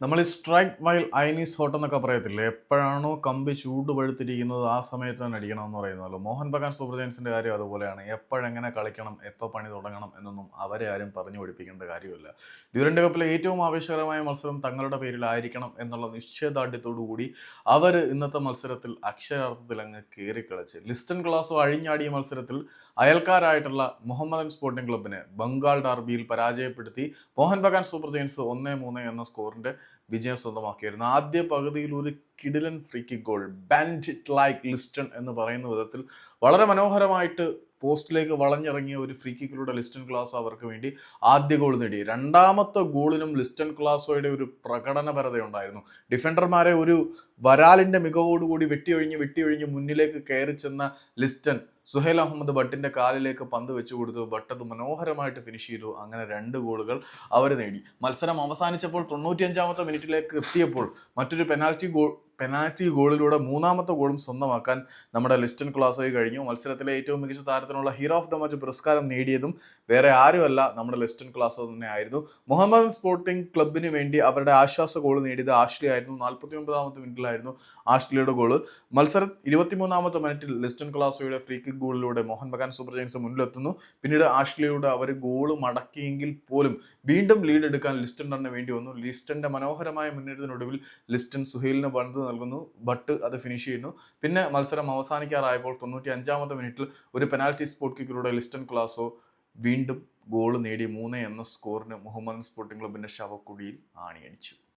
നമ്മൾ ഈ strike while iron is hot എന്നൊക്കെ പറയത്തില്ലേ? എപ്പോഴാണോ കമ്പി ചൂട് പഴുത്തിരിക്കുന്നത് ആ സമയത്ത് തന്നെ അടിക്കണം എന്ന് പറയുന്നല്ലോ. മോഹൻ ബഗാൻ സൂപ്പർ ജയൻസിന്റെ കാര്യം അതുപോലെയാണ്. എപ്പോഴെങ്ങനെ കളിക്കണം, എപ്പോൾ പണി തുടങ്ങണം എന്നൊന്നും അവരെ ആരും പറഞ്ഞു പഠിപ്പിക്കേണ്ട കാര്യമില്ല. ഡ്യൂറന്റ് കപ്പിലെ ഏറ്റവും ആവേശകരമായ മത്സരം തങ്ങളുടെ പേരിലായിരിക്കണം എന്നുള്ള നിശ്ചയദാർഢ്യത്തോടു കൂടി അവർ ഇന്നത്തെ മത്സരത്തിൽ അക്ഷരാർത്ഥത്തിൽ അങ്ങ് കയറിക്കളിച്ച് ലിസ്റ്റൺ ക്ലാസോ അഴിഞ്ഞാടിയ മത്സരത്തിൽ അയൽക്കാരായിട്ടുള്ള മുഹമ്മദൻ സ്പോർട്ടിംഗ് ക്ലബിനെ ബംഗാൾ ഡർബിയിൽ പരാജയപ്പെടുത്തി മോഹൻ ബഗാൻ സൂപ്പർ ജയൻസ് 1-3 എന്ന സ്കോറിന്റെ വിജയം സ്വന്തമാക്കിയായിരുന്നു. ആദ്യ പകുതിയിൽ ഒരു കിടിലൻ free kick goal, band it like Liston എന്ന് പറയുന്ന വിധത്തിൽ വളരെ മനോഹരമായിട്ട് പോസ്റ്റിലേക്ക് വളഞ്ഞിറങ്ങിയ ഒരു ഫ്രീ കിക്കിലൂടെ ലിസ്റ്റൺ ക്ലാസോ അവർക്ക് വേണ്ടി ആദ്യ ഗോൾ നേടി. രണ്ടാമത്തെ ഗോളിനും ലിസ്റ്റൺ ക്ലാസോയുടെ ഒരു പ്രകടനപരതയുണ്ടായിരുന്നു. ഡിഫൻഡർമാരെ ഒരു വരാലിന്റെ മികവോടുകൂടി വെട്ടിയൊഴിഞ്ഞ് മുന്നിലേക്ക് കയറി ചെന്ന ലിസ്റ്റൺ സുഹൈൽ അഹമ്മദ് ഭട്ടിന്റെ കാലിലേക്ക് പന്ത് വെച്ചു കൊടുത്തു. ഭട്ട് അത് മനോഹരമായിട്ട് ഫിനിഷ് ചെയ്തു. അങ്ങനെ 2 ഗോളുകൾ അവർ നേടി. മത്സരം അവസാനിച്ചപ്പോൾ 95-ാമത്തെ മിനിറ്റിലേക്ക് എത്തിയപ്പോൾ മറ്റൊരു പെനാൽറ്റി ഗോളിലൂടെ 3-ാമത്തെ ഗോളും സ്വന്തമാക്കാൻ നമ്മുടെ ലിസ്റ്റൺ ക്ലാസോയ്ക്ക് കഴിഞ്ഞു. മത്സരത്തിലെ ഏറ്റവും മികച്ച താരത്തിനുള്ള ഹീറോ ഓഫ് ദ മാച്ച് പുരസ്കാരം നേടിയതും വേറെ ആരുമല്ല, നമ്മുടെ ലിസ്റ്റൺ ക്ലാസോ തന്നെ ആയിരുന്നു. മുഹമ്മദൻ സ്പോർട്ടിംഗ് ക്ലബിന് വേണ്ടി അവരുടെ ആശ്വാസ ഗോൾ നേടിയത് ആഷ്ലി ആയിരുന്നു. 49-ാമത്തെ മിനിറ്റിലായിരുന്നു ആഷ്ലിയുടെ ഗോള്. മത്സരം 23-ാമത്തെ മിനിറ്റിൽ ലിസ്റ്റൺ ക്ലാസോയുടെ ഫ്രീ കിക്ക് ഗോളിലൂടെ മോഹൻ ബഗാൻ സൂപ്പർ ജയൻസ് മുന്നിലെത്തുന്നു. പിന്നീട് ആഷ്ലിയുടെ അവർ ഗോള് മടക്കിയെങ്കിൽ പോലും വീണ്ടും ലീഡ് എടുക്കാൻ ലിസ്റ്റൺ തന്നെ വേണ്ടി വന്നു. ലിസ്റ്റന്റെ മനോഹരമായ മുന്നേറ്റത്തിനൊടുവിൽ ലിസ്റ്റൺ സുഹൈലിന് പന്ത് നൽകുന്നു. ബട്ട് അത് ഫിനിഷ് ചെയ്യുന്നു. പിന്നെ മത്സരം അവസാനിക്കാറായപ്പോൾ 95-ാമത്തെ മിനിറ്റിൽ ഒരു പെനാൽറ്റി സ്പോട്ട് കിക്കിലൂടെ ലിസ്റ്റൺ ക്ലാസോ വീണ്ടും ഗോൾ നേടി 3 എന്ന സ്കോറിന് മുഹമ്മദൻ സ്പോർട്ടിംഗ് ക്ലബിന്റെ ശവക്കുഴിയിൽ ആണിയടിച്ചു.